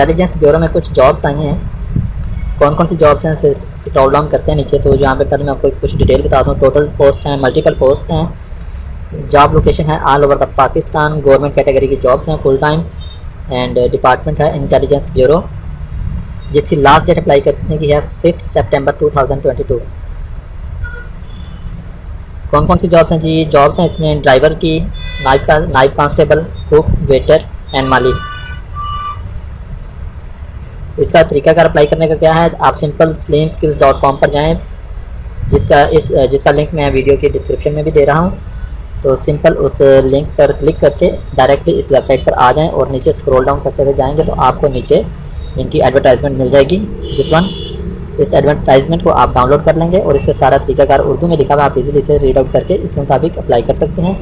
Intelligence bureau में कुछ jobs आई हैं। कौन कौन सी जॉब्स हैं स्क्रॉल डाउन करते हैं नीचे, तो यहाँ पे पहले मैं आपको कुछ डिटेल बताता हूँ। टोटल पोस्ट हैं, मल्टीपल पोस्ट हैं। जॉब लोकेशन है all over the Pakistan. Government category की जॉब्स हैं फुल टाइम। एंड डिपार्टमेंट है इंटेलिजेंस ब्यूरो, जिसकी लास्ट डेट अप्लाई करने की है 5 सितंबर 2022। कौन कौन सी जॉब्स हैं जी? जॉब्स हैं इसमें ड्राइवर की, नाइब कांस्टेबल, कुक, वेटर एंड माली। इसका तरीकाकार अप्लाई करने का क्या है, आप सिंपल slimskills.com पर जाएं, जिसका लिंक मैं वीडियो की डिस्क्रिप्शन में भी दे रहा हूं। तो सिंपल उस लिंक पर क्लिक करके डायरेक्टली इस वेबसाइट पर आ जाएं और नीचे स्क्रॉल डाउन करते हुए जाएंगे तो आपको नीचे इनकी एडवर्टाइजमेंट मिल जाएगी, दिस वन। इस एडवर्टाइजमेंट को आप डाउनलोड कर लेंगे और इस पर सारा तरीकाकार उर्दू में लिखा हुआ, आप इजीली इसे रीड आउट करके इसके मुताबिक अप्लाई कर सकते हैं।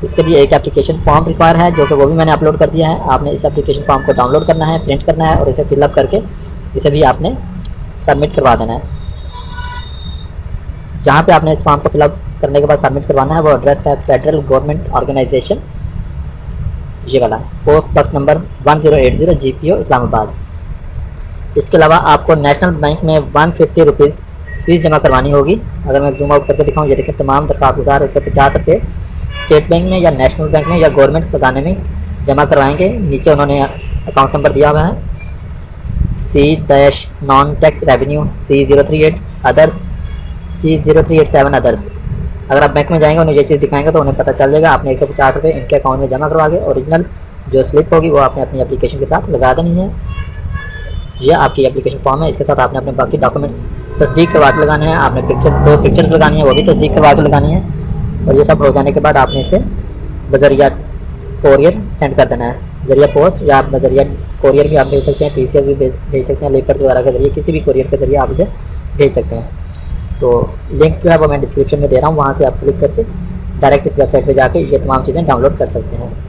इसके लिए एक एप्लीकेशन फॉर्म रिक्वायर है, जो कि वो भी मैंने अपलोड कर दिया है। आपने इस एप्लीकेशन फॉर्म को डाउनलोड करना है, प्रिंट करना है और इसे फिलअप करके इसे भी आपने सबमिट करवा देना है। जहाँ पे आपने इस फॉर्म को फिलअप करने के बाद सबमिट करवाना है वो एड्रेस है फेडरल गवर्नमेंट ऑर्गेनाइजेशन, ये वाला, post box number 1080 GPO Islamabad. इसके अलावा आपको नेशनल बैंक में 150 रुपीज़ फ़ीस जमा करवानी होगी। अगर मैं जूम आउट करके दिखाऊँ, ये देखें, तमाम दरख्वास्त गुजार 150 रुपये स्टेट बैंक में या नेशनल बैंक में या गवर्नमेंट ख़जाने में जमा करवाएंगे। नीचे उन्होंने अकाउंट नंबर दिया हुआ है, C-नॉन tax revenue C038 others C0387 others. अगर आप बैंक में जाएंगे उन्हें ये चीज़ दिखाएंगे तो उन्हें पता चल जाएगा आपने 150 रुपये इनके अकाउंट में जमा करवा के ओरिजिनल जो स्लिप होगी वो आपने अपनी एप्लीकेशन के साथ लगा देनी है। यह आपकी एप्लीकेशन फॉर्म है, इसके साथ आपने अपने बाकी डॉक्यूमेंट्स तस्दीक करवा के लगाने हैं। आपने दो पिक्चर्स लगानी है, वो भी तस्दीक करवा के लगानी है। और ये सब हो जाने के बाद आपने इसे बजरिया कोरियर सेंड कर देना है, जरिया पोस्ट या आप बजरिया कोरियर भी आप भेज सकते हैं, TCS भी भेज सकते हैं, लेपर्स वगैरह के जरिए, किसी भी कोरियर के जरिए आप इसे भेज सकते हैं। तो लिंक जो है वो मैं डिस्क्रिप्शन में दे रहा हूँ, वहाँ से आप क्लिक करके डायरेक्ट इस वेबसाइट पर जाके ये तमाम चीज़ें डाउनलोड कर सकते हैं।